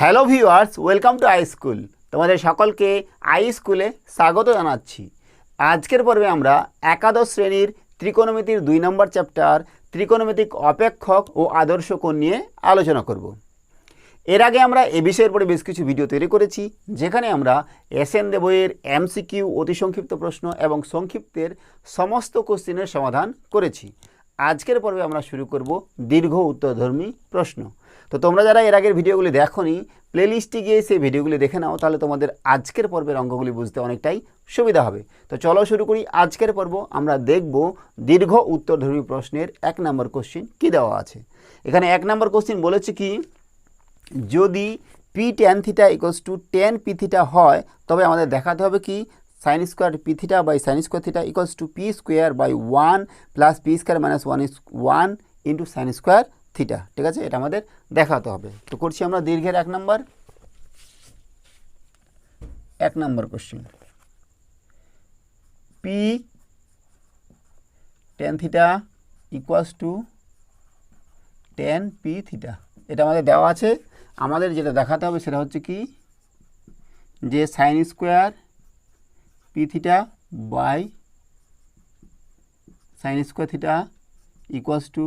Hello viewers, welcome to I school. তোমাদের সকলকে I স্কুলে স্বাগত জানাচ্ছি। আজকের পর্বে আমরা একাদশ শ্রেণীর ত্রিকোণমিতির 2 নম্বর চ্যাপ্টার ত্রিকোণমিতিক অপেক্ষক ও আদর্শ কোণ নিয়ে আলোচনা করব। এর আগে আমরা এ বিষয়ের পরে বেশ কিছু ভিডিও তৈরি করেছি, যেখানে আমরা এসএন দে বইয়ের এমসিকিউ, অতি সংক্ষিপ্ত প্রশ্ন এবং সংক্ষিপ্তের সমস্ত কোশ্চেনের সমাধান করেছি। আজকের পর্বে আমরা শুরু করব দীর্ঘ উত্তরধর্মী প্রশ্ন। তো তোমরা যারা এর আগের ভিডিওগুলি দেখোনি, প্লেলিস্টে গিয়ে সেই ভিডিওগুলি দেখে নাও, তাহলে তোমাদের আজকের পর্বের অঙ্কগুলি বুঝতে অনেকটাই সুবিধা হবে। তো চলো শুরু করি আজকের পর্ব। আমরা দেখব দীর্ঘ উত্তরধর্মী প্রশ্নের 1 নম্বর কোশ্চেন কী দেওয়া আছে। এখানে 1 নম্বর কোশ্চেন বলেছে কি, যদি p tan theta equals to tan p theta হয়, তবে আমাদের দেখাতে হবে কি sine square P theta by sine square theta equals to P square by 1 plus P square minus 1 into sine square theta. ঠিক আছে, এটা আমাদের দেখাতে হবে। তো করছি আমরা দীর্ঘের 1 number question. P tan theta equals to tan p theta, এটা আমাদের দেওয়া আছে। আমাদের যেটা দেখাতে হবে সেটা হচ্ছে কি, যে sine square P theta by sine square theta equals to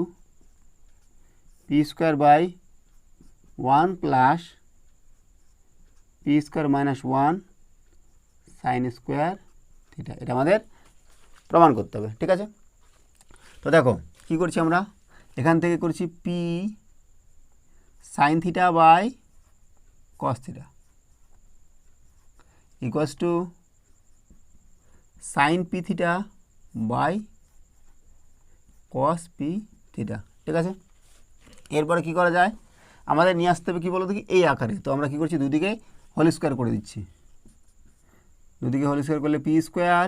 P square by 1 plus P square minus 1 sine square theta, এটা আমাদের প্রমাণ করতে হবে। ঠিক আছে, তো দেখো কি করছি আমরা, এখান থেকে করছি P sine theta by cos theta equals to sine P theta by cos P theta. ঠিক আছে, এরপরে কি করা যায়, আমাদের নিয়ে আসতে হবে কী বলো দেখি, এই আকারে। তো আমরা কী করছি, দুদিকে হোল স্কোয়ার করে দিচ্ছি। দুদিকে হোল স্কোয়ার করলে P square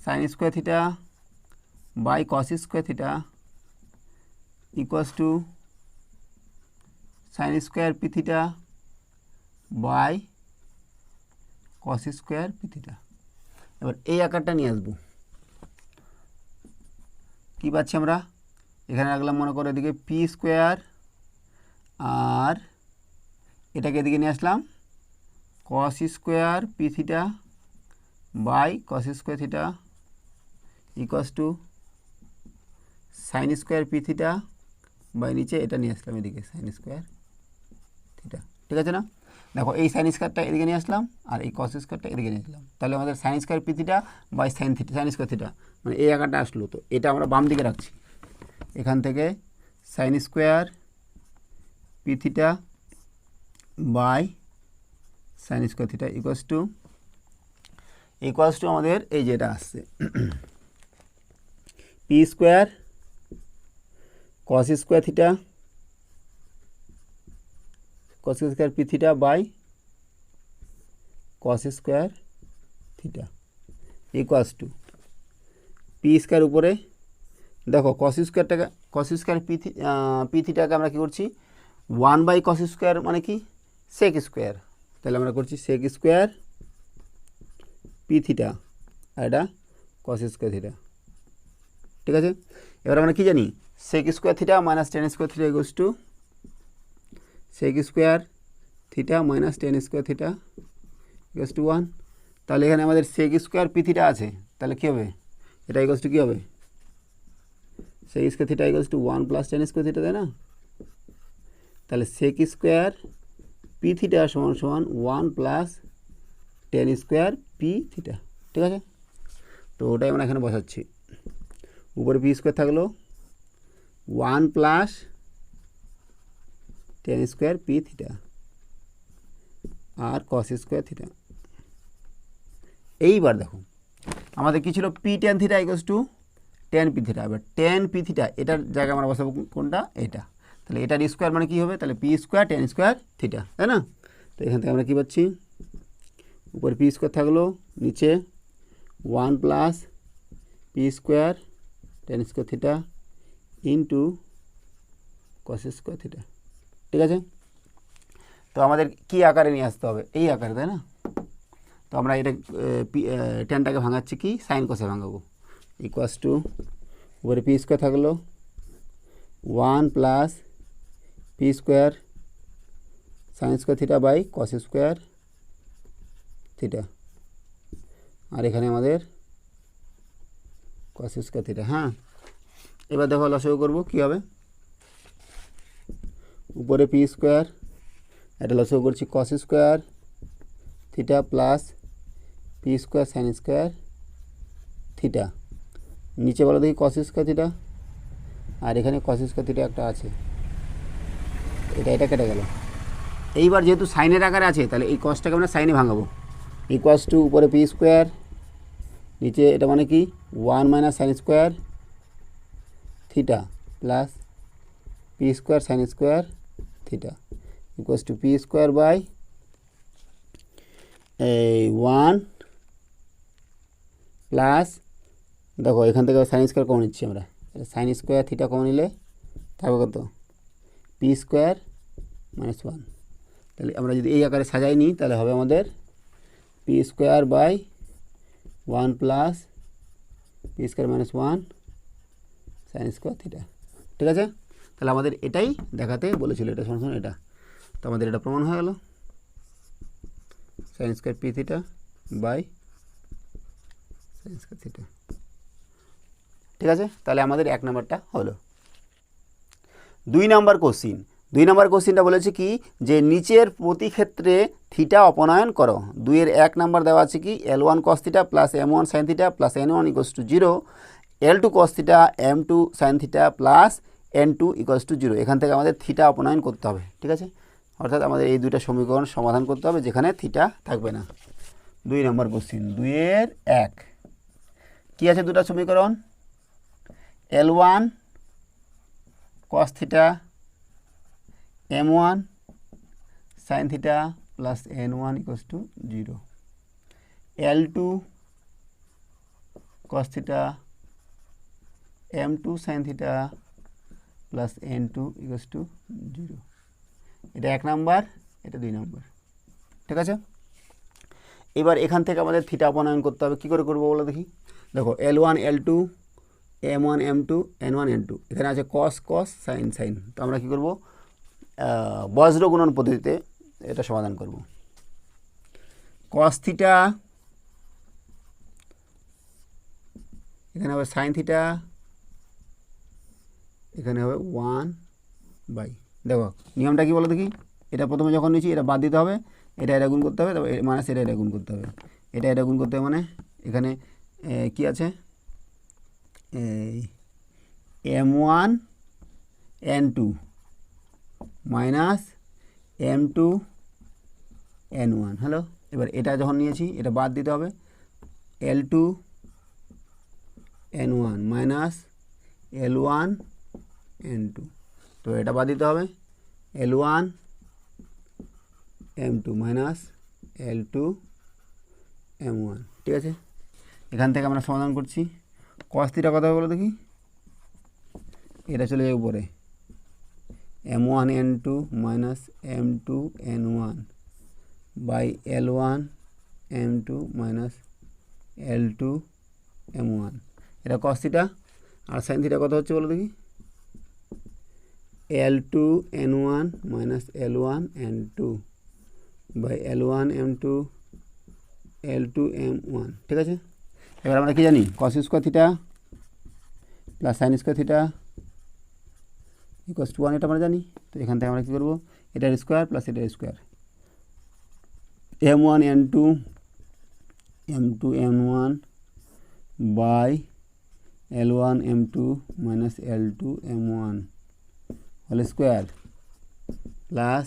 sine square theta by cos square theta equals to sine square P theta by cos square P theta. এবার এই আকারটা নিয়ে আসবো। কী পাচ্ছি আমরা, এখানে রাখলাম মনে করো এদিকে পি স্কোয়ার, আর এটাকে এদিকে নিয়ে আসলাম cos square P theta by cos square theta equals to sine square P theta by নিচে এটা নিয়ে আসলাম এদিকে সাইন স্কোয়ার থিটা। ঠিক আছে না, দেখো এই সাইন স্কোয়ারটা এদিকে নিয়ে আসলাম আর এই কস স্কোয়ারটা এদিকে নিয়ে আসলাম, তাহলে আমাদের sine square P theta by sine square theta, মানে এই আকারটা আসলো। তো এটা আমরা বাম দিকে রাখছি, এখান থেকে sine square P theta by sine square theta equals to আমাদের এই যেটা আসছে P square cos square theta cos square P theta by cos square theta equals to P square উপরে দেখো কস স্কোয়ার পি থিটাকে আমরা কী করছি 1 বাই কস স্কোয়ার মানে কি সেক স্কোয়ার, তাহলে আমরা করছি সেক স্কোয়ার পি থিটা আর এটা কস স্কোয়ার থিটা। ঠিক আছে, এবার আমরা কি জানি, sec square theta minus tan square theta equals to sec square theta minus tan square theta equals to 1। তাহলে এখানে আমাদের সেক স্কোয়ার পি থিটা আছে, তাহলে কী হবে, এটা ইকুয়ালস টু কী হবে, sec square theta equals to 1 plus tan square theta, তাই না। তাহলে সেক স্কোয়ার পি থিটা সমান সমান 1 plus tan square P theta. ঠিক আছে, তো ওটাই আমরা এখানে বসাচ্ছি। উপরে পি স্কোয়ার থাকলো 1 plus tan square P theta আর কস স্কোয়ার থিটা। এইবার দেখো আমাদের কী ছিল, p tan theta equals to tan p theta. এবার টেন পি থিটা এটার জায়গায় আমরা বসাবো কোনটা, এটা। তাহলে এটার স্কোয়ার মানে কী হবে, তাহলে P square ten square theta, তাই না। তো এখান থেকে আমরা কী পাচ্ছি, উপরে পি স্কোয়ার থাকলো, নিচে 1 plus P square ten square theta into cos square theta. ঠিক আছে, তো আমাদের কী আকারে নিয়ে আসতে হবে, এই আকারে, তাই না। তো আমরা এটা টেনটাকে ভাঙাচ্ছি কি সাইন কসে ভাঙাবো, ইকুয়ালস টু উপরে পি স্কোয়ার থাকলো 1 plus P square sine square theta by cos square theta, আর এখানে আমাদের কস স্কোয়ার থিটা। হ্যাঁ, এবার দেখো লসাগু করবো কী হবে। উপরে পি স্কোয়ার, এটা লসাগু করছি কস square theta plus P square sine square theta, নিচে বলো দেখি কস স্কোয়ার থিটা, আর এখানে কস স্কোয়ার থিটা একটা আছে, এটা কেটে গেল। এইবার যেহেতু সাইনের আকারে আছে তাহলে এই কসটাকে আমরা সাইনে ভাঙাবো। ইকুয়ালস টু উপরে পি স্কোয়ার, নিচে এটা মানে কি 1 minus sine square theta plus P square sine square theta equals to P square by 1 plus, দেখো এখান থেকে সাইন স্কোয়ার কমন নিচ্ছি আমরা, সাইন স্কোয়ার থিটা কমন নিলে থাকবে কত পি স্কোয়ার মাইনাস 1। তাহলে আমরা যদি এই আকারে সাজাই নিই তাহলে হবে আমাদের P square by 1 plus P square minus 1 sine square theta. ঠিক আছে, তাহলে আমাদের এটাই দেখাতে বলেছিল, এটা সমান এটা, তো আমাদের এটা প্রমাণ হয়ে গেল sine square P theta by sine square theta. ঠিক আছে, তাহলে আমাদের 1 নম্বরটা হলো। 2 নম্বর কোশ্চিন, 2 নম্বর কোশ্চিনটা বলেছে কি যে নিচের প্রতি ক্ষেত্রে থিটা অপনয়ন করো। 2-এর 1 নম্বর দেওয়া আছে কি L1 cos theta plus M1 sin theta plus N1 equals to 0, L2 cos theta M2 sin theta plus N2 equals to 0। এখান থেকে আমাদের থিটা অপনয়ন করতে হবে। ঠিক আছে, অর্থাৎ আমাদের এই দুইটা সমীকরণ সমাধান করতে হবে যেখানে থিটা থাকবে না। 2 নম্বর কোশ্চিন, 2-এর 1 কি আছে দুটো সমীকরণ, L1 cos theta M1 sin theta plus N1 equals to 0, L2 cos theta M2 sin theta plus N2 equals to 0। এটা 1 নাম্বার, এটা 2 নাম্বার। ঠিক আছে, এবার এখান থেকে আমাদের থিটা অপনয়ন করতে হবে। কী করে করবো বলো দেখি। দেখো L1 L2 M1 M2 N1 N2, এখানে আছে cos cos sin sin, তো আমরা কী করবো বজ্র গুণন পদ্ধতিতে এটা সমাধান করব। cos থিটা এখানে হবে sin থিটা, এখানে হবে 1 বাই, দেখো নিয়মটা কি বলো দেখি, এটা প্রথমে যখন নিচ্ছি এটা বাদ দিতে হবে, এটা গুণ করতে হবে, তবে মাইনাস এটা গুণ করতে হবে, এটা গুণ করতে হবে, মানে এখানে কি আছে M1 N2 minus M2 N1। Hello, এবার এটা যখন নিয়েছি এটা বাদ দিতে হবে, L2 N1 minus L1 N2, তো এটা বাদ দিতে হবে, L1 M2 minus L2 M1। ঠিক আছে, এখান থেকে আমরা সমাধান করছি। cos থিটা কত হবে বলো দেখি, এটা চলে যাবে উপরে M1 N2 minus M2 N1 by L1 M2 minus L2 M1, এটা cos থিটা। আর sin থিটা কত হচ্ছে বলো দেখি, L2 N1 minus L1 N2 by L1 M2 L2 M1। ঠিক আছে, এবার আমরা কি জানি cos square theta plus sine square theta equals to 1, এটা আমরা জানি। তো এখান থেকে আমরা কী করবো, এটার স্কোয়ার প্লাস এটার square, M1 N2 M2 N1 by L1 M2 minus L2 M1 whole square plus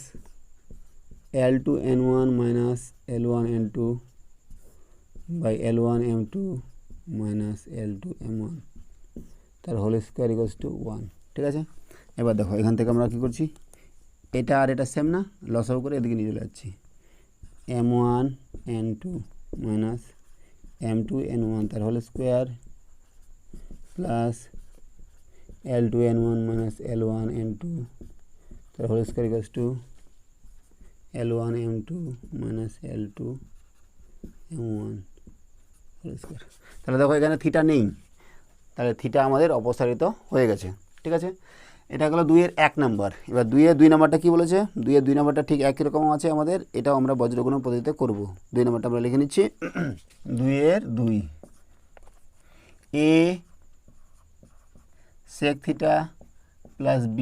L2 N1 minus L1 N2 by L1 M2 minus L2 M1 তার হোল স্কোয়ার ইকুয়ালস টু 1। ঠিক আছে, এবার দেখো এখান থেকে আমরা কী করছি, এটা আর এটা সেম না, লসাগু করে এদিকে নিয়ে চলে যাচ্ছি, M1 N2 minus M2 N1 তার whole square plus L2 N1 minus L1 N2 তার whole square equals to L1 M2 minus L2 M1 whole square. তাহলে দেখো এখানে থিটা নেই, তাহলে থিটা আমাদের অপসারিত হয়ে গেছে। ঠিক আছে, এটা হলো 2-এর 1 নাম্বার। এবার 2-এর 2 নাম্বারটা কী বলেছে? 2-এর 2 নাম্বারটা ঠিক একই রকম আছে আমাদের, এটাও আমরা বজ্রগুণ পদ্ধতিতে করব। 2 নাম্বারটা আমরা লিখে নিচ্ছি 2-এর 2 a sec theta plus b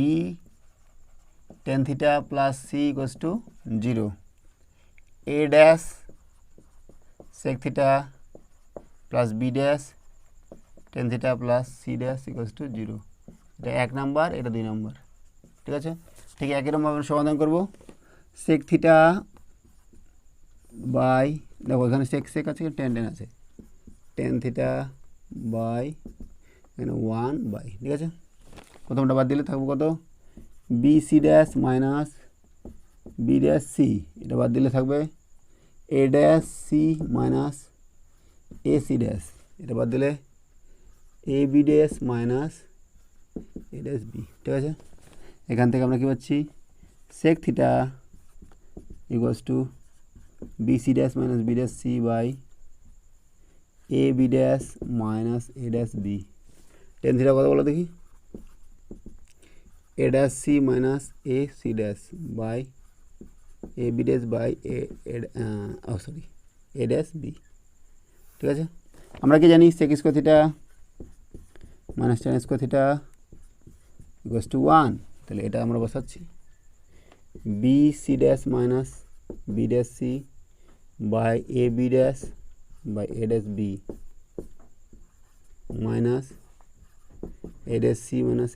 tan theta plus c equals to 0, a dash sec theta plus b dash tan theta plus c dash equals to 0। এটা 1 নাম্বার, এটা 2 নাম্বার, ঠিক আছে। ঠিক একই রকমভাবে সমাধান করব। sec theta বাই, দেখো এখানে sec sec আছে, tan tan আছে, tan theta বাই এখানে 1 বাই, ঠিক আছে। প্রথমটা বাদ দিলে থাকবো কত? B C dash minus B dash c, এটা বাদ দিলে থাকবে a dash C minus A C dash, এটা বাদ দিলে a B dash minus A dash B, ঠিক আছে। এখান থেকে আমরা কী পাচ্ছি? Sec theta equals to b C dash minus B dash C by A B dash minus A dash b. Tan theta কত বলো দেখি? A dash C minus A C dash by A B dash by sorry A dash B, ঠিক আছে। আমরা কি জানি? Sec square theta minus tan square theta equals to 1, তাহলে এটা আমরা বসাচ্ছি B C dash minus B dash C by A B dash by A dash B minus A dash C minus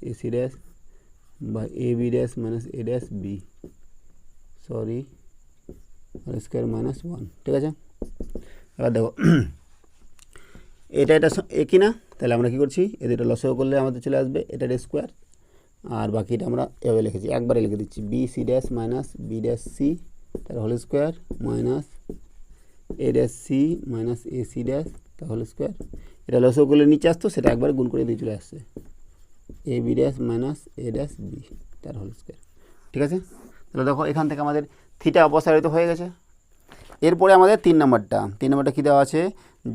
A C dash by A B dash minus A dash B, sorry square minus 1, ঠিক আছে। এবার দেখো এটা একই না, তাহলে আমরা কী করছি? এদের লসও করলে আমাদের চলে আসবে এটার স্কোয়ার, আর বাকিটা আমরা এভাবে লিখেছি, একবারে লিখে দিচ্ছি b C dash minus B dash c তার whole square minus A dash C minus A C dash তার হোল স্কোয়ার। এটা লসও করলে নিচে আসতো, সেটা একবারে গুণ করে দিয়ে চলে আসছে A B dash minus A dash B তার হোল স্কোয়ার, ঠিক আছে। তাহলে দেখো এখান থেকে আমাদের থিটা অপসারিত হয়ে গেছে। এরপরে আমাদের 3 নাম্বারটা কী দেওয়া আছে?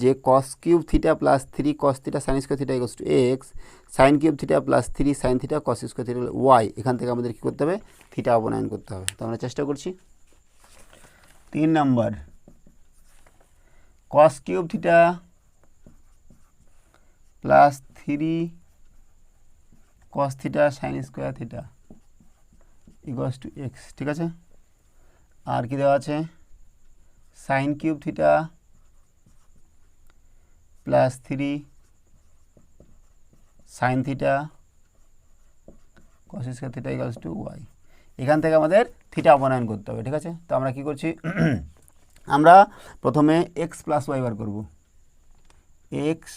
যে cos cube theta plus 3 cos theta sine square theta equals to X, sine cube theta plus 3 sine theta cos square theta Y. এখান থেকে আমাদের কী করতে হবে? থিটা অবনয়ন করতে হবে। তো আমরা চেষ্টা করছি। 3 number cos cube theta plus 3 cos theta sine square theta equals to X, ঠিক আছে। আর কি দেওয়া আছে? Sine cube theta plus 3 sine theta cos square theta equals to Y. এখান থেকে আমাদের থিটা অবনয়ন করতে হবে, ঠিক আছে। তো আমরা কি করছি? আমরা প্রথমে এক্স প্লাস ওয়াই বার করব। এক্স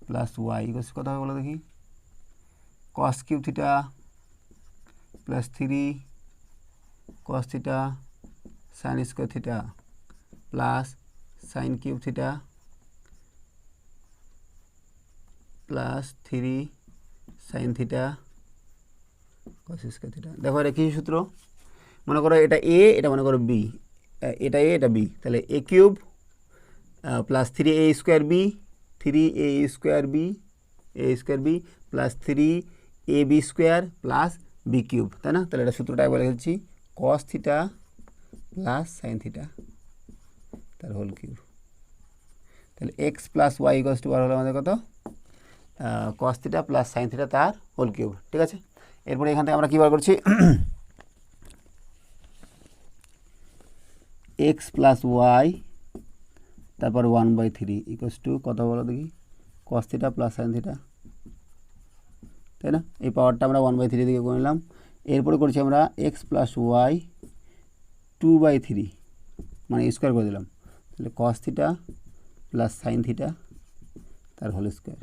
প্লাস ওয়াই ইকুয়ালস কত হবে বলো দেখি? কস cube theta plus 3 cos theta sine square theta plus sign cube theta plus 3 sine theta cos square theta. দেখো এটা কী সূত্র? মনে করো এটা এ, এটা মনে করো বি, এটা এ, এটা বি, তাহলে a cube plus 3 a square b, 3 a square b plus 3 a b square plus b cube, তাই না? তাহলে এটা সূত্রটা একবার লিখেছি cos theta plus sine theta তার হোল কিউব। তাহলে x plus y equals to আর হলো আমাদের কত? Cos theta plus sine theta তার হোল কিউব, ঠিক আছে। এরপরে এখান থেকে আমরা কী বার করছি? এক্স প্লাস ওয়াই তারপর 1/3 ইকুয়ালস টু কত বলো দেখি? কস থিটা প্লাস সাইন থিটা, তাই না? এই পাওয়ারটা আমরা 1/3 দিকে করে নিলাম। এরপরে করছি আমরা এক্স প্লাস ওয়াই 2/3 মানে স্কোয়ার করে দিলাম, তাহলে cos theta plus sine theta তার হোল স্কোয়ার,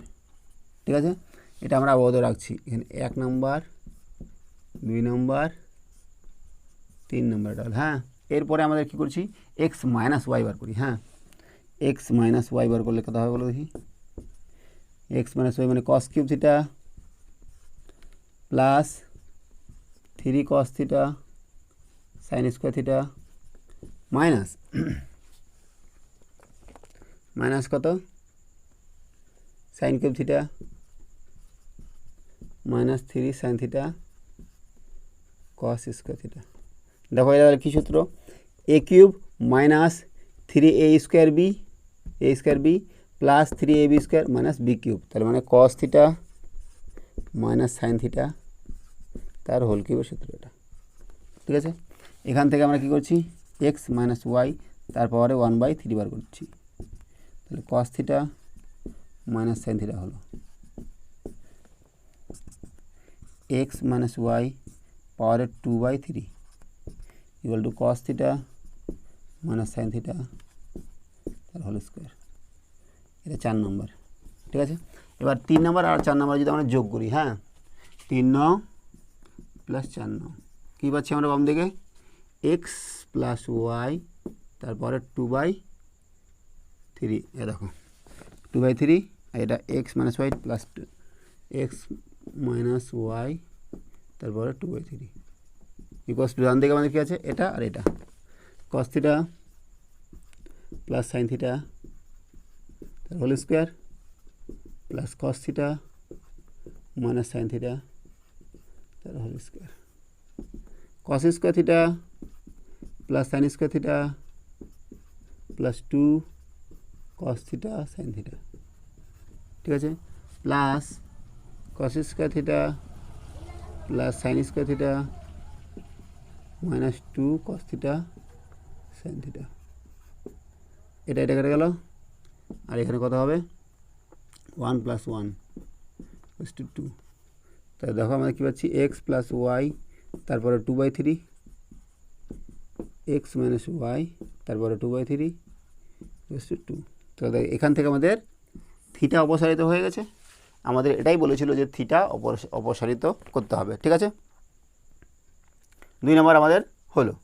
ঠিক আছে। এটা আমরা আবদ্ধ রাখছি এখানে 1 নম্বর 2 নম্বর 3 নম্বরটা, হ্যাঁ। এরপরে আমাদের কী করছি? এক্স মাইনাস ওয়াই বার করি, হ্যাঁ। এক্স মাইনাস ওয়াই বার করলে কত হবে বলো দেখি? এক্স মাইনাস ওয়াই মানে cos cube theta plus 3 cos theta sine square theta minus minus কত? Sine cube theta minus 3 sine theta cos square theta. দেখো এটা কী সূত্র, a cube minus 3a square b plus 3ab square minus b cube, তাহলে মানে cos theta minus sine theta তার whole কিউবের সূত্র এটা। ঠিক আছে, এখান থেকে আমরা কী করছি, এক্স মাইনাস ওয়াই তার পাওয়ারে 1/3 বার করছি, তাহলে cos theta minus sine theta হলো এক্স মাইনাস ওয়াই পাওয়ারে 2/3 equal to cos theta minus sine theta তার হোল স্কোয়ার। এটা 4 নম্বর। ঠিক আছে, এবার 3 নম্বর আর 4 নম্বর যদি আমরা যোগ করি, হ্যাঁ 3 9 প্লাস 4 9 কী পাচ্ছি আমরা বাম দিকে, এক্স প্লাস ওয়াই তারপরে 2/3, এ দেখো 2/3, এটা X minus Y plus X minus Y তারপরে 2/3 ইকুয়ালস টু, ডান দিকে আমাদের কী আছে, এটা আর এটা, cos theta plus sine theta তার whole square plus cos theta minus sine theta তার whole square, cos square theta plus sine square theta plus 2 cos theta sine theta. ঠিক আছে, plus cos square theta plus sine square theta minus 2 cos theta sine theta. এটা কেটে গেল, আর এখানে কত হবে, 1 + 1 = 2। তাহলে দেখো আমরা কী পাচ্ছি, এক্স প্লাস ওয়াই তারপরে 2/3 এক্স মাইনাস ওয়াই তারপরে 2/3 = 2। তাহলে এখান থেকে আমাদের থিটা অপসারিত হয়ে গেছে, আমাদের এটাই বলেছিল যে থিটা অপসারিত করতে হবে। ঠিক আছে, 2 নম্বর আমাদের হলো।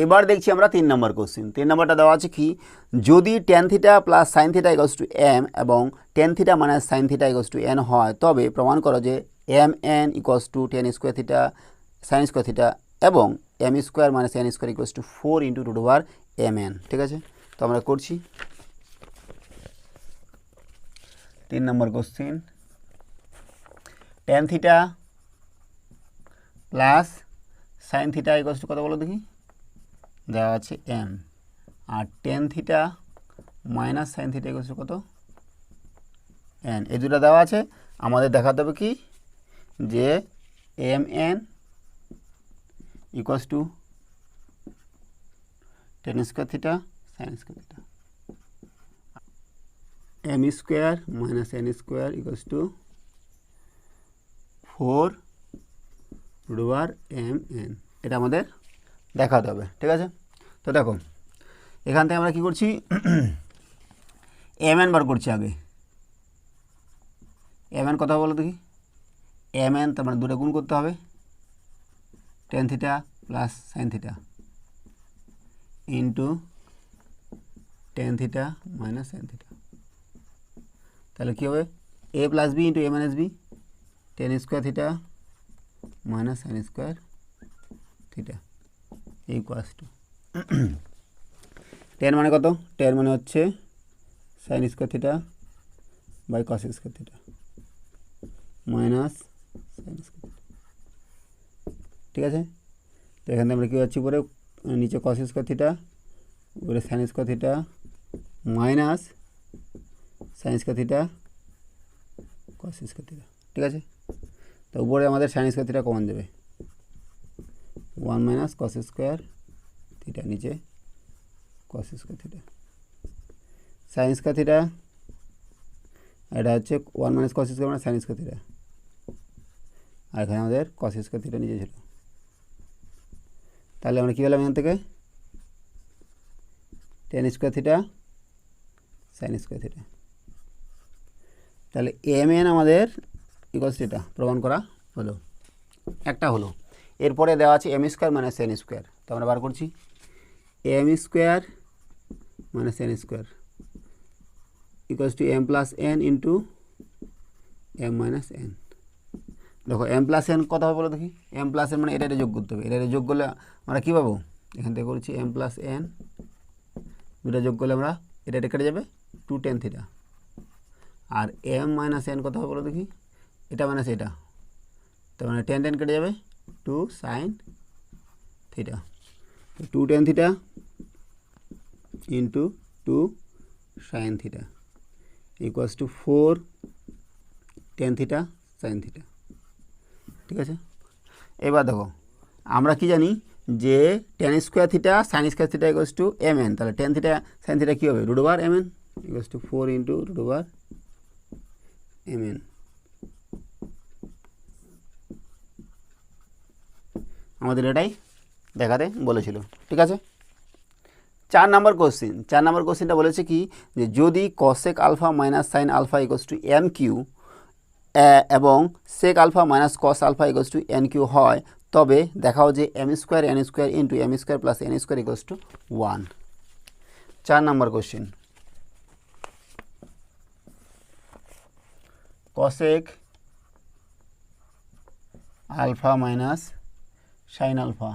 এবার দেখছি আমরা 3 নম্বর কোশ্চেন। 3 নম্বরটা দেওয়া আছে কি, যদি tan theta plus sine theta = m এবং tan theta minus sine theta = n হয়, তবে প্রমাণ করো যে mn = tan square theta sine square theta এবং m square minus n square = 4 × √mn। ঠিক আছে, তো আমরা করছি 3 number question. tan theta plus sine theta = কত বলো দেখি, দেওয়া আছে m, আর tan theta minus sine theta = কত, n। এই দুটো দেওয়া আছে, আমাদের দেখাতে হবে কি যে mn = tan square theta sine square theta, m square minus n square = 4 √mn, এটা আমাদের দেখাতে হবে। ঠিক আছে, তো দেখো এখান থেকে আমরা কী করছি, mn বার করছি আগে। mn কথা বলো দেখি, mn তার মানে দুটো গুণ করতে হবে, tan theta plus sine theta into tan theta minus sine theta. তাহলে কী হবে, a + b × a - b tan square theta minus sine square theta = tan মানে কত, tan মানে হচ্ছে sine square theta by cos square theta minus sine square theta. ঠিক আছে, তো এখান থেকে আমরা কী পাচ্ছি, উপরে নিচে কস স্কোয়ার থিটা উপরে sign square theta minus sine square theta cos square theta. ঠিক আছে, তো উপরে আমাদের সাইন স্কোয়ার থিটা কমন যাবে, 1 - cos স্কোয়ার থিটা, নিচে cos square theta sine square theta, এটা হচ্ছে 1 - cos স্কোয়ার মানে সাইন স্কোয়ার থিটা, আর এখানে আমাদের cos স্কোয়ার থিটা নিচে ছিল। তাহলে আমরা কী পেলাম এখান থেকে, tan square theta sine square theta. তাহলে mn আমাদের = এটা প্রমাণ করা হলো, একটা হলো। এরপরে দেওয়া আছে m square minus n square, তো আমরা বার করছি m square minus n square = m + n × m - n। দেখো m + n কত হবে বলো দেখি, m + n মানে এটা যোগ করতে হবে, এটা যোগ করলে আমরা কী পাবো, এখান থেকে করছি m + n, দুটো যোগ করলে আমরা এটা কেটে যাবে 2 tan থিটা, আর m - n কত হবে বলো দেখি, এটা মাইনাস এটা, তার মানে টেন টেন কেটে যাবে, 2 sin theta, 2 tan theta into 2 sin theta equals two 4 tan theta sin theta. ঠিক আছে, এবার দেখো আমরা কি জানি যে tan square theta sin square theta equals two mn, তাহলে tan থিটা sin থিটা কী হবে, √mn equals to 4 into √mn। আমাদের এটাই দেখাতে বলেছিল। ঠিক আছে, 4 নম্বর কোশ্চেনটা বলেছে কি যে যদি cosec alpha minus sine alpha equals to M Q এবং sec alpha minus cos alpha equals to N Q হয়, তবে দেখাও যে m square n square into m square plus n square equals to 1। 4 নম্বর question, cosec alpha minus sine alpha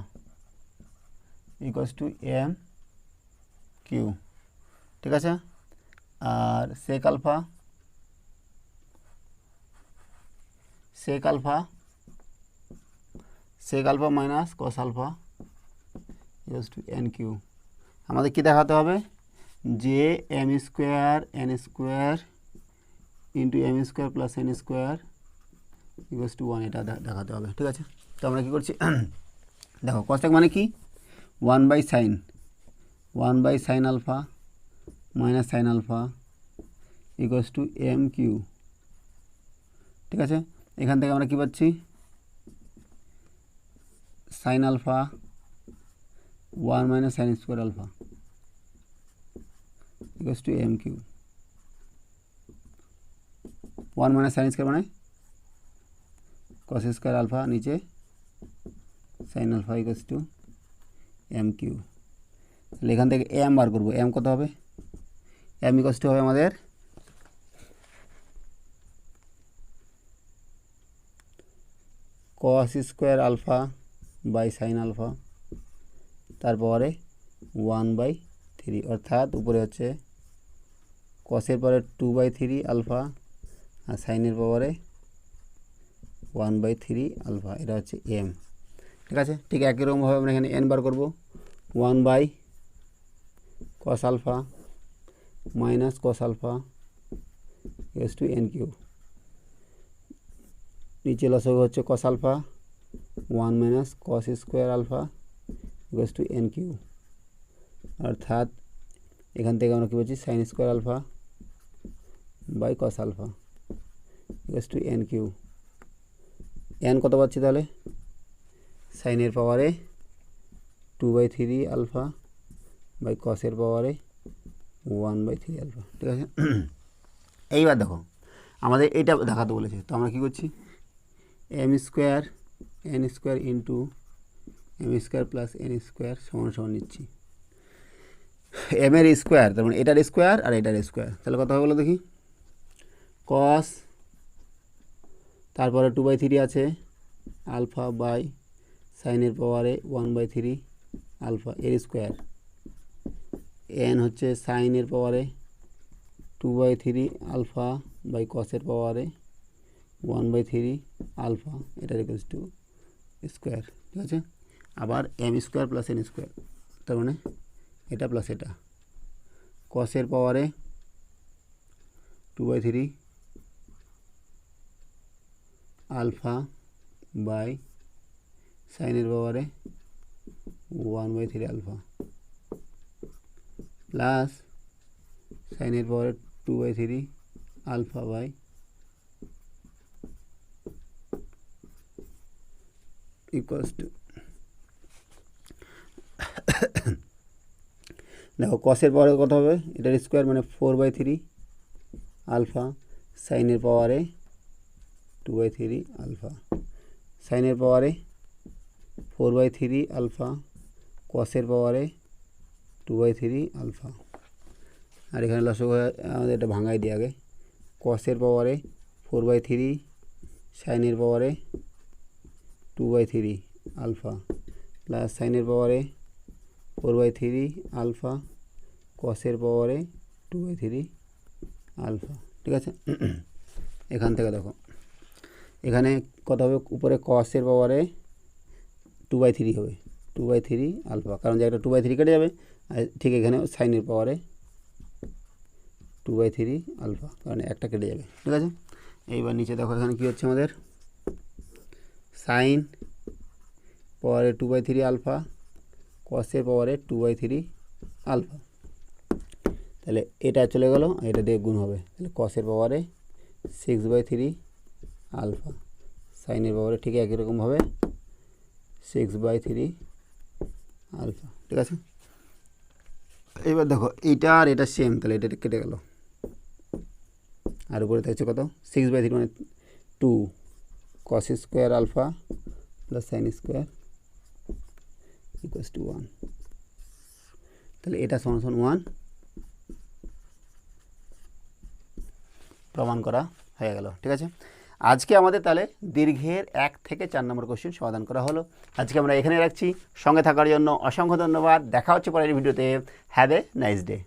equals to M Q. ঠিক আছে, আর sec alpha minus cos alpha equals to N Q. আমাদের কি দেখাতে হবে যে m square n square into m square plus n square equals to 1, এটা দেখাতে হবে। ঠিক আছে, তো আমরা কী করছি দেখো cosec মানে কি 1 by sine alpha minus sine alpha equals to M Q. ঠিক আছে, এখান থেকে আমরা কী পাচ্ছি sine alpha 1 minus sine square alpha equals to M Q. 1 minus sine square মানে cos স্কোয়ার আলফা, নিচে sine alpha equals to M Q. তাহলে এখান থেকে এম বার করবো, এম কত হবে, এম ইকুয়ালস টু হবে আমাদের cos square alpha by sine alpha তারপরে 1/3, অর্থাৎ উপরে হচ্ছে কসের পরে 2/3 আলফা আর সাইনের পাওয়ারে 1/3 আলফা, এটা হচ্ছে এম। ঠিক আছে, ঠিক একই রকমভাবে আমরা এখানে এন বার করবো 1/cos alpha minus cos alpha equals to N Q. নিচে লসাগু হচ্ছে cos alpha 1 minus cos square alpha equals to N Q, অর্থাৎ এখান থেকে আমরা কী বলছি sine square alpha by cos alpha equals to N Q. N কত পাচ্ছি তাহলে সাইনের পাওয়ারে 2/3 আলফা বাই কসের পাওয়ারে 1/3 আলফা। ঠিক আছে, এইবার দেখো আমাদের এটা দেখাতে বলেছে, তো আমরা কী করছি M square N square into M square plus N square সমান সমান নিচ্ছি এম এর স্কোয়ার, তার মানে এটার স্কোয়ার আর এটার স্কোয়ার, তাহলে কত হবে বলো দেখি কস তারপরে 2/3 আছে আলফা বাই সাইনের পাওয়ারে 1/3 আলফা এর স্কোয়ার, এন হচ্ছে সাইনের পাওয়ারে 2/3 আলফা বাই কসের পাওয়ারে 1/3 আলফা, এটার ইকুয়ালস টু স্কোয়ার। ঠিক আছে, আবার M square plus N square, তার মানে এটা প্লাস এটা কসের পাওয়ারে 2/3 আলফা বাই সাইনের পাওয়ারে 1/3 আলফা প্লাস সাইনের পাওয়ারে 2/3 আলফা বাই ইকুয়ালস টু দেখো কসের পাওয়ারে কত হবে এটার স্কোয়ার মানে 4/3 আলফা সাইনের পাওয়ারে 2/3 আলফা, সাইনের পাওয়ারে 4/3 আলফা কসের পাওয়ারে 2/3 আলফা, আর এখানে লসগু আমাদের এটা ভাঙাই দিয়ে আগে কসের পাওয়ারে 4/3 সাইনের পাওয়ারে 2/3 আলফা প্লাস সাইনের পাওয়ারে 4/3 আলফা কসের পাওয়ারে 2/3 আলফা। ঠিক আছে, এখান থেকে দেখো এখানে কত হবে, উপরে কসের পাওয়ারে 2/3 হবে, 2/3 আলফা, কারণ জায়গাটা 2/3 কেটে যাবে। আর ঠিক এখানে সাইনের পাওয়ারে 2/3 আলফা, কারণ একটা কেটে যাবে। ঠিক আছে, এইবার নিচে দেখো এখানে কী হচ্ছে আমাদের, সাইন পাওয়ারে 2/3 আলফা, কসের পাওয়ারে 2/3 আলফা। তাহলে এটা চলে গেল, এটা দিয়ে গুণ হবে, তাহলে কসের পাওয়ারে 6/3 আলফা, সাইনের পাওয়ারে ঠিক একই রকমভাবে 6/3 আলফা। ঠিক আছে, এবার দেখো এইটা আর এটা সেম, তাহলে এটা কেটে গেল, আর উপরে থাকছে কত, 6/3 মানে 2 cos square alpha plus sine square equals to 1। তাহলে এটা সমান সমান 1 প্রমাণ করা হয়ে গেল। ঠিক আছে, আজকে আমাদের তাহলে দীর্ঘের 1 থেকে 4 নম্বর কোশ্চেন সমাধান করা হলো। আজকে আমরা এখানে রাখছি, সঙ্গে থাকার জন্য অসংখ্য ধন্যবাদ। দেখা হচ্ছে পরের ভিডিওতে। Have a nice day.